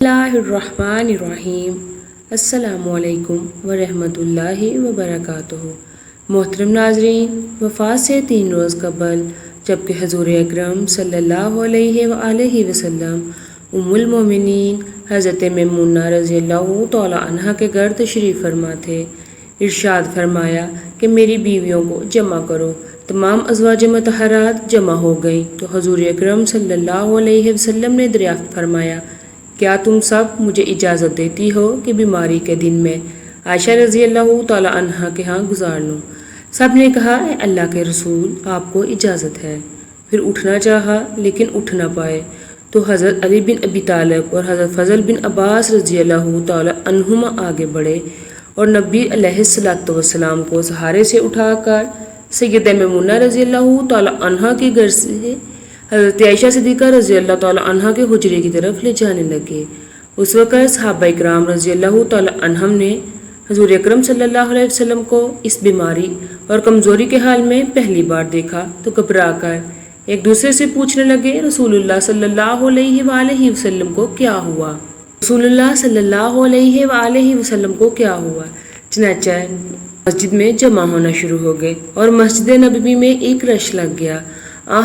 اللہ الرحمن الرحیم۔ السلام علیکم ورحمۃ اللہ وبرکاتہ۔ محترم ناظرین، وفات سے 3 روز قبل جبکہ حضور اکرم صلی اللہ علیہ وآلہ وسلم ام المومنین حضرت میمونہ رضی اللہ تعالی عنہ کے گھر تشریف فرما تھے، ارشاد فرمایا کہ میری بیویوں کو جمع کرو۔ تمام ازواج مطہرات جمع ہو گئیں تو حضور اکرم صلی اللہ علیہ وسلم نے دریافت فرمایا، کیا تم سب مجھے اجازت دیتی ہو کہ بیماری کے دن میں عائشہ رضی اللہ تعالی عنہ کے ہاں گزار لوں؟ سب نے کہا، اے اللہ کے رسول، آپ کو اجازت ہے۔ پھر اٹھنا چاہا لیکن اٹھ نہ پائے تو حضرت علی بن ابی طالب اور حضرت فضل بن عباس رضی اللہ تعالی عنہما آگے بڑھے اور نبی علیہ الصلوۃ والسلام کو سہارے سے اٹھا کر سیدہ میمونہ رضی اللہ تعالی عنہ کے گھر سے حضرت عائشہ صدیقہ رضی اللہ تعالی عنہ کے حجرے کی طرف لے جانے لگے۔ اس وقت صحابہ اکرام رضی اللہ تعالی عنہم نے حضور اکرم صلی اللہ علیہ وسلم کو اس بیماری اور کمزوری کے حال میں پہلی بار دیکھا تو گھبرا کر ایک دوسرے سے پوچھنے لگے، رسول اللہ صلی اللہ علیہ وآلہ وسلم کو کیا ہوا؟ رسول اللہ صلی اللہ علیہ وآلہ وسلم کو کیا ہوا؟ چنانچہ مسجد میں جمع ہونا شروع ہو گئے اور مسجد نبوی میں ایک رش لگ گیا۔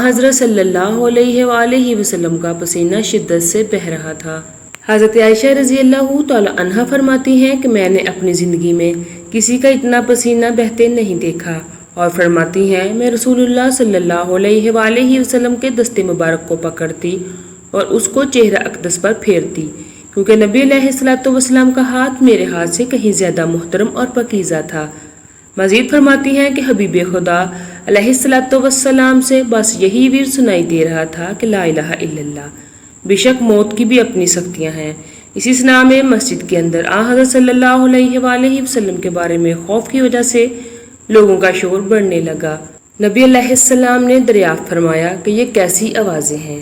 حضرت صلی اللہ علیہ وآلہ وسلم کا پسینہ شدت سے بہہ رہا تھا۔ حضرت عائشہ رضی اللہ تعالی عنہ فرماتی ہیں کہ میں نے اپنی زندگی میں کسی کا اتنا پسینہ بہتے نہیں دیکھا، اور فرماتی ہیں میں رسول اللہ صلی اللہ علیہ وآلہ وسلم کے دست مبارک کو پکڑتی اور اس کو چہرہ اقدس پر پھیرتی، کیونکہ نبی علیہ الصلوۃ والسلام کا ہاتھ میرے ہاتھ سے کہیں زیادہ محترم اور پاکیزہ تھا۔ مزید فرماتی ہیں کہ حبیب خدا علیہ الصلوۃ والسلام سے بس یہی ورد سنائی دے رہا تھا کہ لا الہ الا اللہ، بے شک موت کی بھی اپنی سختیاں ہیں۔ اسی سنا میں مسجد کے اندر حضرت صلی اللہ علیہ وآلہ وسلم کے بارے میں خوف کی وجہ سے لوگوں کا شور بڑھنے لگا۔ نبی علیہ السلام نے دریافت فرمایا کہ یہ کیسی آوازیں ہیں؟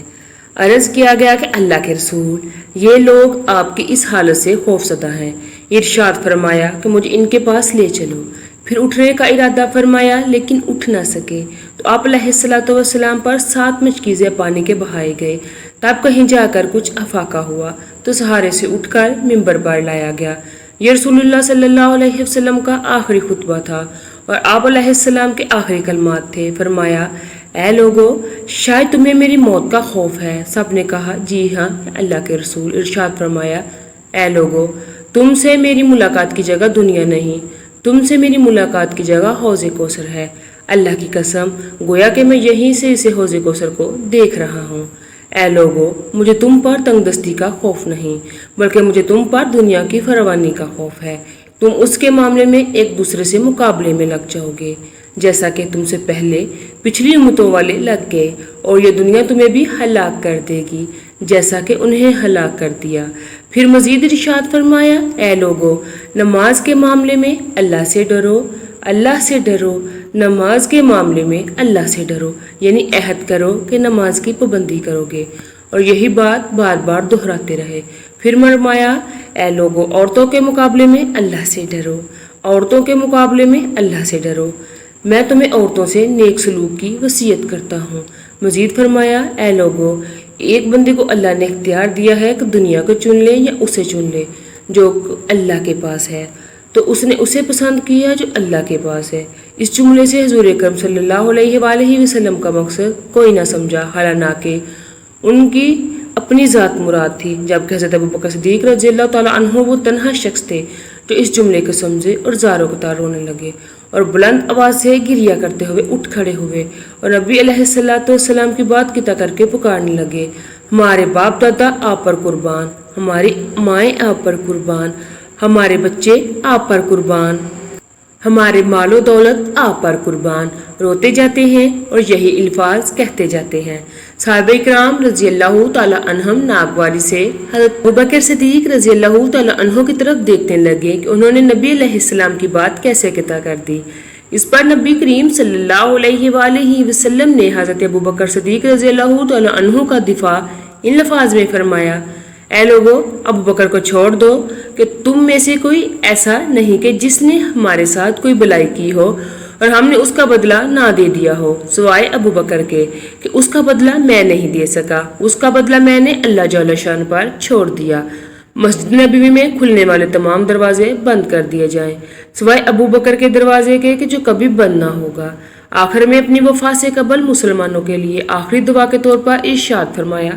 عرض کیا گیا کہ اللہ کے رسول، یہ لوگ آپ کی اس حالت سے خوف زدہ ہیں۔ ارشاد فرمایا کہ مجھے ان کے پاس لے چلو۔ پھر اٹھنے کا ارادہ فرمایا لیکن اٹھ نہ سکے تو آپ علیہ الصلوۃ والسلام پر 7 مشکیزیں پانی کے بہائے گئے۔ تب کہیں جا کر کچھ افاقہ ہوا تو سہارے سے اٹھ کر ممبر پر لایا گیا۔ یہ رسول اللہ صلی اللہ علیہ وسلم کا آخری خطبہ تھا اور آپ علیہ السلام کے آخری کلمات تھے۔ فرمایا، اے لوگو، شاید تمہیں میری موت کا خوف ہے۔ سب نے کہا، جی ہاں اللہ کے رسول۔ ارشاد فرمایا، اے لوگو، تم سے میری ملاقات کی جگہ دنیا نہیں، تم سے میری ملاقات کی جگہ حوض کوثر ہے۔ اللہ کی قسم، گویا کہ میں یہیں سے اسے حوض کوثر کو دیکھ رہا ہوں۔ اے لوگو، مجھے تم پر تنگ دستی کا خوف نہیں، بلکہ مجھے تم پر دنیا کی فراوانی کا خوف ہے۔ تم اس کے معاملے میں ایک دوسرے سے مقابلے میں لگ جاؤ گے، جیسا کہ تم سے پہلے پچھلی امتوں والے لگ گئے، اور یہ دنیا تمہیں بھی ہلاک کر دے گی جیسا کہ انہیں ہلاک کر دیا۔ پھر مزید ارشاد فرمایا، اے لوگو، نماز کے معاملے میں اللہ سے ڈرو، اللہ سے ڈرو، نماز کے معاملے میں اللہ سے ڈرو، یعنی عہد کرو کہ نماز کی پابندی کرو گے، اور یہی بات بار بار دہراتے رہے۔ پھر فرمایا، اے لوگو، عورتوں کے مقابلے میں اللہ سے ڈرو، عورتوں کے مقابلے میں اللہ سے ڈرو، میں تمہیں عورتوں سے نیک سلوک کی وصیت کرتا ہوں۔ مزید فرمایا، اے لوگو، ایک بندے کو اللہ نے اختیار دیا ہے کہ دنیا کو چن لے یا اسے چن لے جو اللہ کے پاس ہے، تو اس نے اسے پسند کیا جو اللہ کے پاس ہے۔ اس جملے سے حضور اکرم صلی اللہ علیہ وآلہ وسلم کا مقصد کوئی نہ سمجھا، حالانکہ ان کی اپنی ذات مراد تھی، جبکہ حضرت ابوبکر صدیق رضی اللہ تعالیٰ عنہ وہ تنہا شخص تھے جو اس جملے کو سمجھے اور زاروں قطار رونے لگے اور بلند آواز سے گریہ کرتے ہوئے اٹھ کھڑے ہوئے اور نبی علیہ الصلوۃ والسلام کی بات قطع کر کے پکارنے لگے، ہمارے باپ دادا آپ پر قربان، ہماری مائیں آپ پر قربان، ہمارے بچے آپ پر قربان، ہمارے مال و دولت آپ پر قربان۔ روتے جاتے ہیں اور یہی الفاظ کہتے جاتے ہیں۔ صحابہ اکرام رضی اللہ تعالی عنہم ناگواری سے حضرت ابوبکر صدیق رضی اللہ تعالی عنہ کی طرف دیکھنے لگے کہ انہوں نے نبی علیہ السلام کی بات کیسے قطع کر دی۔ اس پر نبی کریم صلی اللہ علیہ وآلہ وسلم نے حضرت ابوبکر صدیق رضی اللہ تعالی عنہ کا دفاع ان الفاظ میں فرمایا، اے لوگو، ابوبکر کو چھوڑ دو کہ تم میں سے کوئی ایسا نہیں کہ جس نے ہمارے ساتھ کوئی بلائی کی ہو اور ہم نے اس کا بدلہ نہ دے دیا ہو، سوائے ابوبکر کے کہ اس کا بدلہ میں نہیں دے سکا، اس کا بدلہ میں نے اللہ جل شان پر چھوڑ دیا۔ مسجد نبوی میں کھلنے والے تمام دروازے بند کر دیے جائیں سوائے ابو بکر کے دروازے کے کہ جو کبھی بند نہ ہوگا۔ آخر میں اپنی وفات سے قبل مسلمانوں کے لیے آخری دعا کے طور پر ارشاد فرمایا،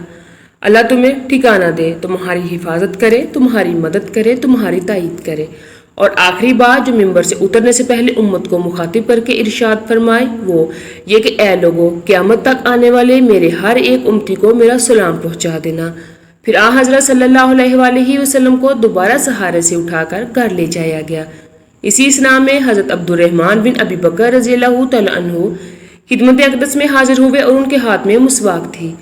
اللہ تمہیں ٹھکانہ دے، تمہاری حفاظت کرے، تمہاری مدد کرے، تمہاری تائید کرے۔ اور آخری بات جو ممبر سے اترنے سے پہلے امت کو مخاطب کر کے ارشاد فرمائے وہ یہ کہ اے لوگو، قیامت تک آنے والے میرے ہر ایک امتی کو میرا سلام پہنچا دینا۔ پھر حضرت صلی اللہ علیہ وآلہ وسلم کو دوبارہ سہارے سے اٹھا کر گھر لے جایا گیا۔ اسی اسنا میں حضرت عبد الرحمن بن ابی بکر رضی اللہ تعالی عنہ خدمت اقدس میں حاضر ہوئے اور ان کے ہاتھ میں مسواک تھی۔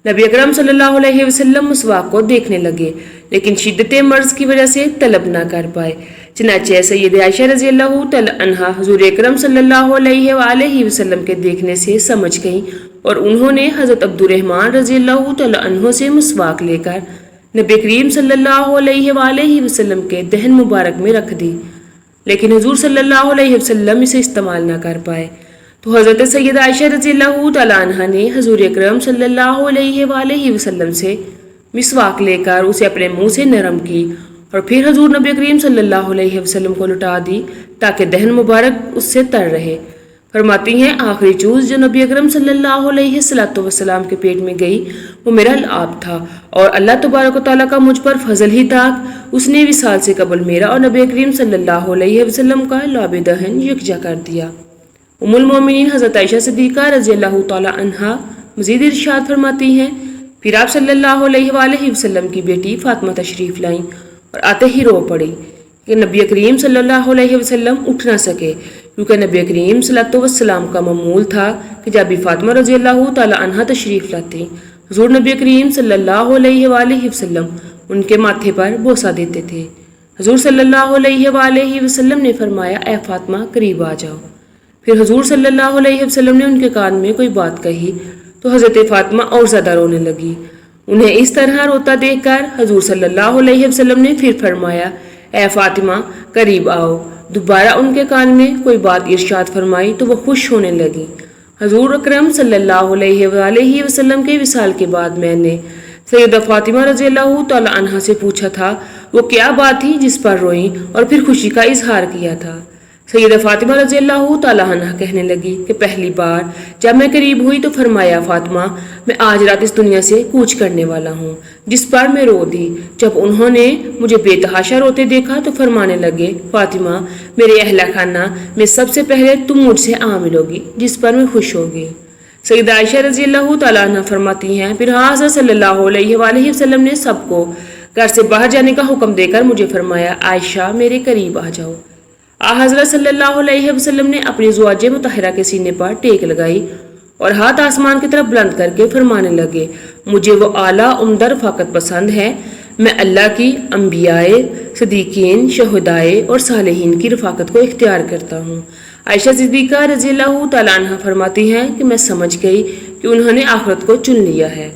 نبی اکرم صلی اللہ علیہ وسلم مسواک کو دیکھنے لگے لیکن شدت مرض کی وجہ سے طلب نہ کر پائے، چنانچہ سید عائشہ رضی اللہ تعالی عنہا حضور اکرم صلی اللہ علیہ وآلہ وسلم کے دیکھنے سے سمجھ گئیں اور انہوں نے حضرت عبد الرحمن رضی اللہ تعالی عنہ سے مسواک لے کر نبی کریم صلی اللہ علیہ وآلہ وسلم کے دہن مبارک میں رکھ دی، لیکن حضور صلی اللہ علیہ وسلم اسے استعمال نہ کر پائے۔ تو حضرت سید عائشہ رضی اللہ تعالی عنہا نے حضور اکرم صلی اللہ علیہ وآلہ وسلم سے مسواک لے کر اسے اپنے منہ سے نرم کی اور پھر حضور نبی کریم صلی اللہ علیہ وسلم کو لٹا دی تاکہ دہن مبارک اس سے تر رہے۔ فرماتی ہیں آخری چوز جو نبی اکرم صلی اللہ علیہ وسلم کے پیٹ میں گئی وہ میرا لعاب تھا اور اللہ تبارک و تعالیٰ کا مجھ پر فضل ہی تھا، اس نے وصال سے قبل میرا اور نبی کریم صلی اللہ علیہ وسلم کا لعاب دہن یکجا کر دیا۔ ام المومنین حضرت عائشہ صدیقہ رضی اللہ تعالی عنہا مزید ارشاد فرماتی ہیں پھر آپ صلی اللہ علیہ وآلہ وسلم کی بیٹی فاطمہ تشریف لائیں اور آتے ہی رو پڑی کہ نبی کریم صلی اللہ علیہ وسلم اٹھ نہ سکے، کیونکہ نبی کریم صلی اللہ علیہ وسلم کا معمول تھا کہ جب بھی فاطمہ رضی اللہ تعالی عنہا تشریف لاتی حضور نبی کریم صلی اللہ علیہ وآلہ وسلم ان کے ماتھے پر بوسہ دیتے تھے۔ حضور صلی اللہ علیہ وآلہ وسلم نے فرمایا اے فاطمہ قریب آ جاؤ۔ پھر حضور صلی اللہ علیہ وسلم نے ان کے کان میں کوئی بات کہی تو حضرت فاطمہ اور زیادہ رونے لگی۔ انہیں اس طرح روتا دیکھ کر حضور صلی اللہ علیہ وسلم نے پھر فرمایا اے فاطمہ قریب آؤ۔ دوبارہ ان کے کان میں کوئی بات ارشاد فرمائی تو وہ خوش ہونے لگی۔ حضور اکرم صلی اللہ علیہ وآلہ وسلم کے وصال کے بعد میں نے سیدہ فاطمہ رضی اللہ تعالی عنہا سے پوچھا تھا وہ کیا بات تھی جس پر روئیں اور پھر خوشی کا اظہار کیا تھا۔ سیدہ فاطمہ رضی اللہ تعالی عنہا کہنے لگی کہ پہلی بار جب میں قریب ہوئی تو فرمایا فاطمہ میں آج رات اس دنیا سے کوچ کرنے والا ہوں، جس پر میں رو دی۔ جب انہوں نے مجھے بے تحاشا روتے دیکھا تو فرمانے لگے فاطمہ میرے اہل خانہ میں سب سے پہلے تم مجھ سے آ ملو گی، جس پر میں خوش ہوگی۔ سیدہ عائشہ رضی اللہ تعالیٰ عنہ فرماتی ہیں پھر حضرت صلی اللہ علیہ وآلہ وسلم نے سب کو گھر سے باہر جانے کا حکم دے کر مجھے فرمایا عائشہ میرے قریب آ جاؤ۔ حضرت صلی اللہ علیہ وسلم نے اپنی زواج مطہرہ کے سینے پر ٹیک لگائی اور ہاتھ آسمان کی طرف بلند کر کے فرمانے لگے مجھے وہ اعلیٰ عمدہ رفاقت پسند ہے، میں اللہ کی انبیاء، صدیقین، شہدائے اور صالحین کی رفاقت کو اختیار کرتا ہوں۔ عائشہ صدیقہ رضی اللہ تعالیٰ عنہ فرماتی ہیں کہ میں سمجھ گئی کہ انہوں نے آخرت کو چن لیا ہے۔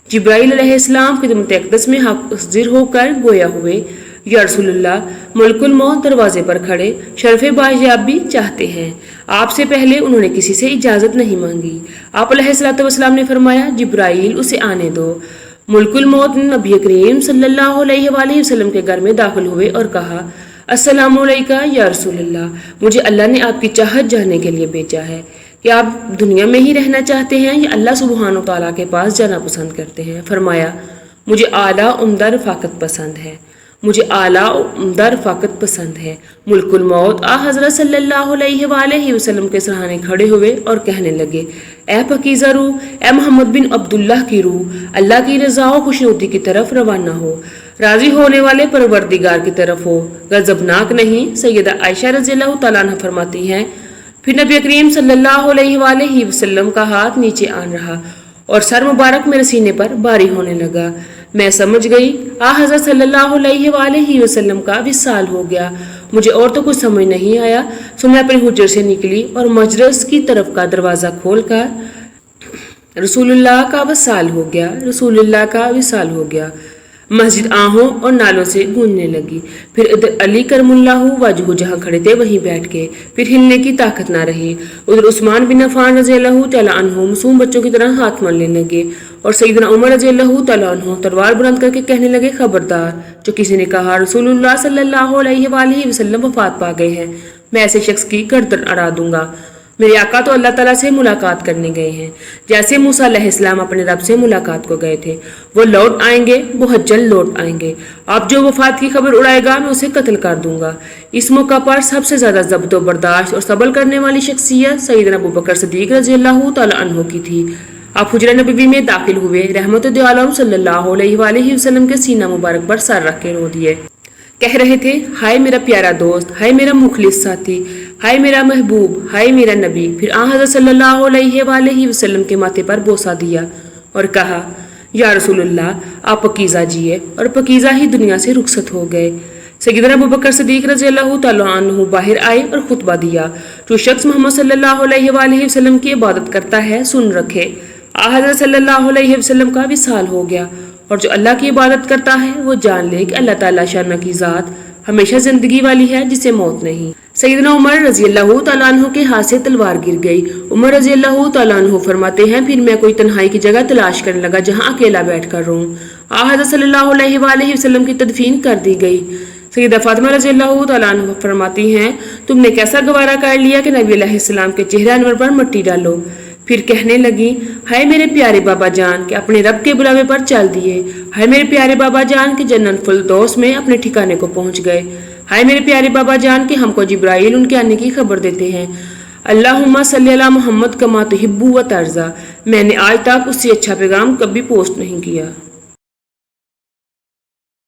جبرائیل علیہ السلام خدمت اقدس میں حاضر ہو کر گویا ہوئے یا رسول اللہ ملک الموت دروازے پر کھڑے شرف بازیابی چاہتے ہیں۔ آپ سے پہلے انہوں نے کسی سے اجازت نہیں مانگی۔ آپ علیہ السلام نے فرمایا جبرائیل اسے آنے دو۔ ملک الموت نبی کریم صلی اللہ علیہ وآلہ وسلم کے گھر میں داخل ہوئے اور کہا السلام علیکہ یا رسول اللہ، مجھے اللہ نے آپ کی چاہت جاننے کے لیے بھیجا ہے کہ آپ دنیا میں ہی رہنا چاہتے ہیں یا اللہ سبحانہ و تعالیٰ کے پاس جانا پسند کرتے ہیں؟ فرمایا مجھے اعلیٰ عمدہ رفاقت پسند ہے، مجھے اعلیٰ عمدہ رفاقت پسند ہے۔ ملک الموت حضرت صلی اللہ علیہ وآلہ وسلم کے سرانے کھڑے ہوئے اور کہنے لگے اے پاکیزہ روح، اے محمد بن عبداللہ کی روح، اللہ کی رضا و خوشنودی کی طرف روانہ ہو، راضی ہونے والے پروردگار کی طرف ہو، غضبناک نہیں۔ سیدہ عائشہ رضی اللہ تعالیٰ عنہ فرماتی ہیں پھر نبی کریم صلی اللہ علیہ وآلہ وسلم کا ہاتھ نیچے آن رہا اور سر مبارک میرے سینے پر باری ہونے لگا۔ میں سمجھ گئی حضرت صلی اللہ علیہ وآلہ وسلم کا وصال ہو گیا۔ مجھے اور تو کچھ سمجھ نہیں آیا، سو میں اپنے حجر سے نکلی اور مجلس کی طرف کا دروازہ کھول کر رسول اللہ کا وصال ہو گیا، رسول اللہ کا وصال ہو گیا۔ مسجد آہوں اور نالوں سے گونجنے لگی۔ پھر ادھر علی کرم اللہ وجہ جہاں کھڑے تھے وہیں بیٹھ گئے، پھر ہلنے کی طاقت نہ رہی۔ ادھر عثمان بن عفان رضی اللہ تعالیٰ عنہ معصوم بچوں کی طرح ہاتھ مالنے لگے، اور سیدنا عمر رضی اللہ تعالیٰ عنہ تلوار بلند کر کے کہنے لگے، خبردار، جو کسی نے کہا رسول اللہ صلی اللہ علیہ وآلہ وسلم وفات پا گئے ہیں، میں ایسے شخص کی گردن اڑا دوں گا۔ میرے آقا تو اللہ تعالیٰ سے ملاقات کرنے گئے ہیں، جیسے موسیٰ علیہ السلام اپنے رب سے ملاقات کو گئے تھے، وہ لوٹ آئیں گے، بہت جلد لوٹ آئیں گے۔ اب جو وفات کی خبر اڑائے گا میں اسے قتل کر دوں گا۔ اس موقع پر سب سے زیادہ ضبط و برداشت اور صبر کرنے والی شخصیت سیدنا ابوبکر صدیق رضی اللہ تعالیٰ عنہ کی تھی۔ آپ حجرہ نبوی میں داخل ہوئے، رحمت دو عالم صلی اللہ علیہ وآلہ وسلم کے سینہ مبارک پر سر رکھ کے رو دیے، کہہ رہے تھے، ہائے میرا پیارا دوست، ہائے میرا مخلص ساتھی، ہائے میرا محبوب، ہائے میرا نبی۔ پھر آن حضرت صلی اللہ علیہ وآلہ وسلم کے ماتھے پر بوسہ دیا اور کہا، یا رسول اللہ، آپ پکیزہ جیے، اور پکیزہ ہی دنیا سے رخصت ہو گئے۔ سیدنا ابوبکر صدیق رضی اللہ تعالیٰ عنہ باہر آئے اور خطبہ دیا، جو شخص محمد صلی اللہ علیہ وآلہ وسلم کی عبادت کرتا ہے سن رکھے، حضرت صلی اللہ علیہ وسلم کا وصال ہو گیا، اور جو اللہ کی عبادت کرتا ہے وہ جان لے کہ اللہ تعالیٰ شانہ کی ذات ہمیشہ زندگی والی ہے جسے موت نہیں۔ سیدنا عمر رضی اللہ تعالیٰ عنہ کے ہاتھ سے تلوار گر گئی۔ عمر رضی اللہ تعالیٰ عنہ فرماتے ہیں، پھر میں کوئی تنہائی کی جگہ تلاش کرنے لگا جہاں اکیلا بیٹھ کر رہوں۔ حضرت صلی اللہ علیہ وآلہ وسلم کی تدفین کر دی گئی۔ سیدہ فاطمہ رضی اللہ تعالیٰ عنہ فرماتی ہیں، تم نے کیسا گوارا کر لیا کہ نبی علیہ السلام کے چہرے انور پر مٹی ڈالو۔ پھر کہنے لگی، ہائے میرے پیارے بابا جان کہ اپنے رب کے بلاوے پر چل دیے، ہائے میرے پیارے بابا جان کہ جنت الفردوس میں اپنے ٹھکانے کو پہنچ گئے، ہائے میرے پیارے بابا جان کہ ہم کو جبرائیل ان کے آنے کی خبر دیتے ہیں۔ اللہم صلی علی محمد کما تحب و ترضی۔ میں نے آج تک اس سے اچھا پیغام کبھی پوسٹ نہیں کیا۔